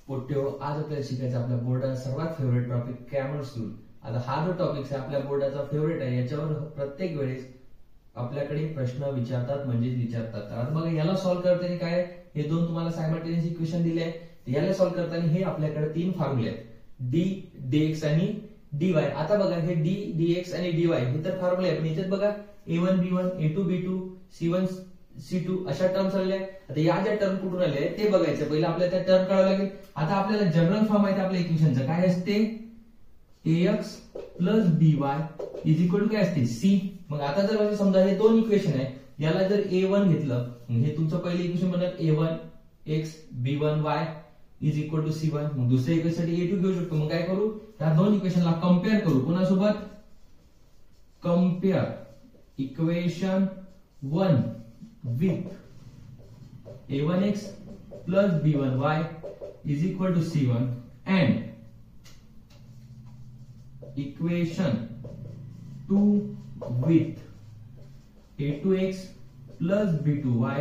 पोट्यो आज आपल्याला शिकायचा आपल्या बोर्डाचा सर्वात फेवरेट टॉपिक क्रॅमर्स रूल। आता हा जो टॉपिक आहे आपल्या बोर्डाचा फेवरेट आहे, याच्यावर प्रत्येक वेळेस आपल्याकडे प्रश्न विचारतात म्हणजे विचारतात। आता बघा याला सॉल्व्ह करताना काय, हे दोन तुम्हाला सायमल्टेनियस इक्वेशन दिले आहे, याला सॉल्व्ह करताना हे आपल्याकडे तीन फॉर्म्युले आहेत, डी डीएक्स आणि dy। आता बघा हे डी डीएक्स आणि dy हे तर फॉर्म्युले आहेत, पण याच्यात बघा a1 b1 a2 b2 c1 c2 अशा टर्म्स आलेल्या आहेत। आता या ज्या टर्म कुठून आले आहेत ते बघायचं, पहिलं आपल्याला त्या टर्म कळावं लागेल। आता आपल्याला जनरल फॉर्म माहिती आपल्या इक्वेशनचा काय असते, ax by is equal to काय असते c। मग आता जर म्हणजे समजा हे दोन इक्वेशन आहे, याला जर a1 घेतलं, हे तुमचं पहिलं इक्वेशन बनत a1 x b1 y is equal to c1। मग दुसऱ्या इक्वेशन साठी a2 घेऊ शकतो। मग काय करू, या दोन इक्वेशनला कंपेअर करू, कोणासोबत, compare equation 1 with a1x plus b1y is equal to c1 and equation 2 with a2x plus b2y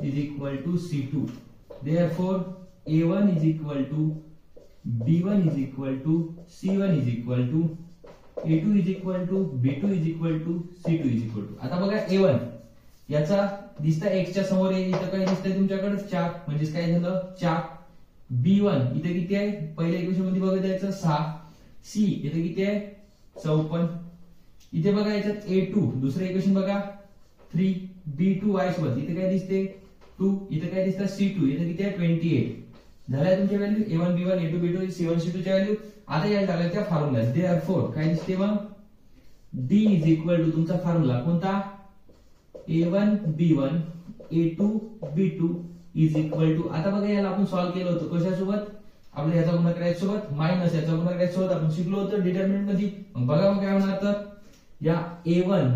is equal to c2। Therefore a1 is equal to b1 is equal to c1 is equal to a2 is equal to b2 is equal to c2 is equal to। आता बघा a1 याचा दिसता x च्या समोर आहे, इथं काय दिसतंय तुमच्याकडे 4, म्हणजे काय झालं 4। b1 इथे किती आहे, पहिल्या इक्वेशन मध्ये बघा द्यायचं 6, c इथे किती आहे 54, इथे बघा याच्यात a2 दुसरं इक्वेशन बघा 3, b2y सोबत इथे काय दिसते 2, इथे काय दिसतं c2 इथे किती आहे 28। झालाय तुमच्या value a1 b1 a2 b2 c1 c2 च्या व्हॅल्यू। आता या झाल्या त्या फॉर्म्युला, देअरफॉर काय दिसते मग d इज इक्वल टू तुमचा फॉर्म्युला कोणता, a1 b1 a2 b2 is equal to. आता बघा याला आपण सॉल्व्ह केलं होतं कशासोबत, आपल्या याचा गुणाकार याच्या सोबत मायनस याचा गुणाकार याच्या सोबत आपण शिकलो होतो डिटर्मिनंट मध्ये। मग बघा मग काय होणार, तर या a1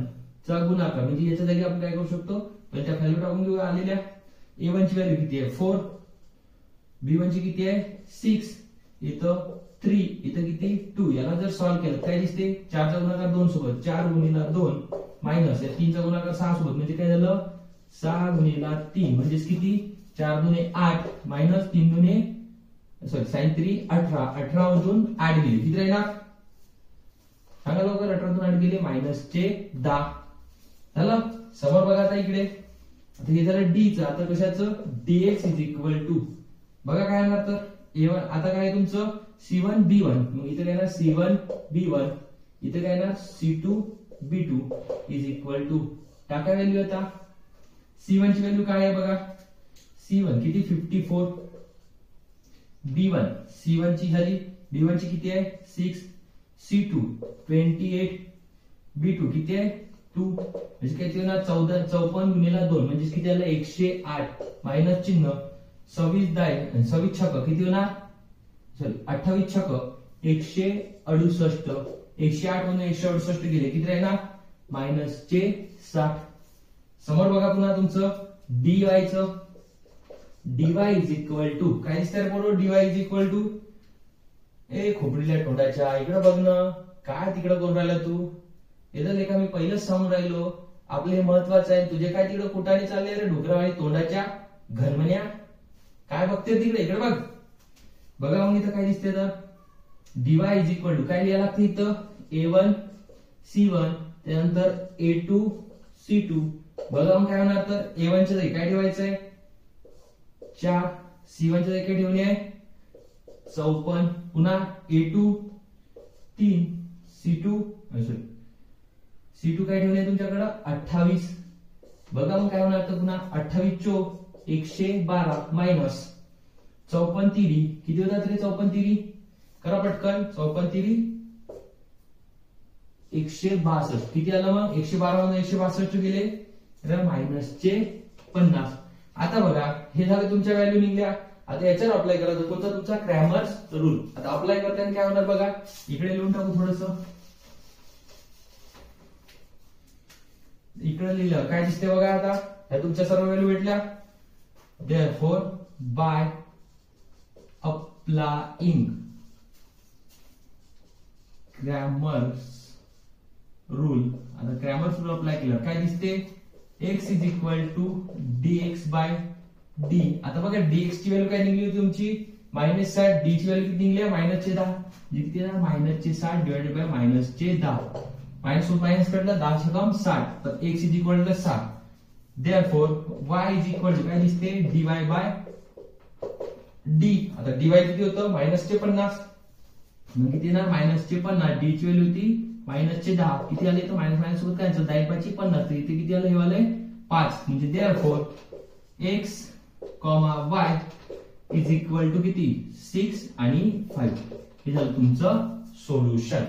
चा गुणाकार म्हणजे याच्या जागी आपण काय करू शकतो, पण त्या व्हॅल्यू टाकून घेऊ आलेल्या। a1 ची व्हॅल्यू किती आहे 4, b1 ची किती आहे 6, इथं 3 इथं किती 2। याला जर सॉल्व्ह केलं काय दिसते, 4 चा गुणाकार 2 सोबत 4 गुणिले 2 मायनस या 3 चा गुणाकार 6 सोबत म्हणजे काय झालं 6 गुणिले 3 म्हणजे किती 4 दुने 8 मायनस 3 दुने सॉरी साइन 3 18, 18 मधून 8 गेले किती राहिला सांगा लवकर, 18 मधून 8 गेले मायनस चे 10 झालं। समोर बघा आता इकडे, आता हे झालं d चं, आता कशाचं dx इज इक्वल टू बघा काय होणार, तर a1 आता काय तुमचं c1 b1, मग इथे काय ना c1 b1 इथे काय ना c2 b2 is equal to टाका व्हॅल्यू। आता c1 ची व्हॅल्यू काय आहे बघा, c1 किती 54, b1 c1 ची झाली b1 ची किती आहे 6, c2 28, b2 किती आहे 2 म्हणजे किती होणार 14 54 गुणिले 2 म्हणजे किती आलं 108 मायनस चिन्ह 26 दाय आणि 26 छक किती होणार, सॉरी 28 छक 168, 108 मधून 168 गेले किती राहिला मायनस चे 60। समोर बघा पुन्हा तुमचं dy चं, dy इज इक्वल टू काय दिसतंय बरोबर, dy इज इक्वल टू ए खोपडील्या तोंडाच्या इकडे बघ ना, काय तिकडे कोण राहिला तू, इथं लेखा मी पहिलंच सांगून राहिलो आपले हे महत्वाचं आहे, तुझे काय तिकडे कुठाने चालले रे डोकरावाणी तोंडाच्या घरमन्या, काय बघते तिकडे इकडे बघ। बघा मग इथं काय दिसते, तर dy इज इक्वल टू काय लिहायला लागते इथं a1 c1 त्यानंतर a2 c2। बघा मग काय होणार, तर a1 च्या जागी काय ठेवायचंय 4, c1 च्या जागी काय ठेवणे आहे 54, पुन्हा a2 3, c2 सॉरी c2 काय ठेवणे तुमच्याकडे 28। बघा मग काय होणार, तर पुन्हा 28 चोक 112 मायनस 54 तिरी किती होतात रे 54 तिरी करा पटकन 54 तिरी 162 किती आलं मग 112 मधून 162 गेले तर मायनस चे 50। आता बघा हे झालं तुमच्या व्हॅल्यू निघल्या। आता याच्यावर अप्लाय करायचं कोणता तुमचा क्रॅमर्स रूल। आता अप्लाय करताना काय होणार बघा, इकडे लिहून टाकू थोडस, इकडे लिहिलं काय दिसते बघा, आता ह्या तुमच्या सर्व व्हॅल्यू भेटल्या। Therefore by applying Cramer's rule, आता क्रॅमर्स रूल अप्लाय केलं काय दिसते x is equal to dx by D. आता बघा dx ची व्हॅल्यू काय निघली होती तुमची मायनस 60, डी ची व्हॅल्यू किती निघली मायनस चे 10, किती आहे मायनस चे 60 डिवाइडेड बाय मायनस चे 10, मायनस सोबत मायनस काढला 10 चे काम 60, तर x is equal to 7. Therefore y is equal to काय दिसते dy बाय d. आता dy किती होतं मायनस चे 50, मग किती येणार मायनस चे 50, डी ची व्हॅल्यू होती मायनस चे 10, किती आले तर मायनस मायनस सोबत कॅन्सल, 10 5 50, तर इथे किती आलं हे वाले 5. म्हणजे therefore x, y is equal to किती 6 आणि 5. हे झालं तुमचं सोल्युशन.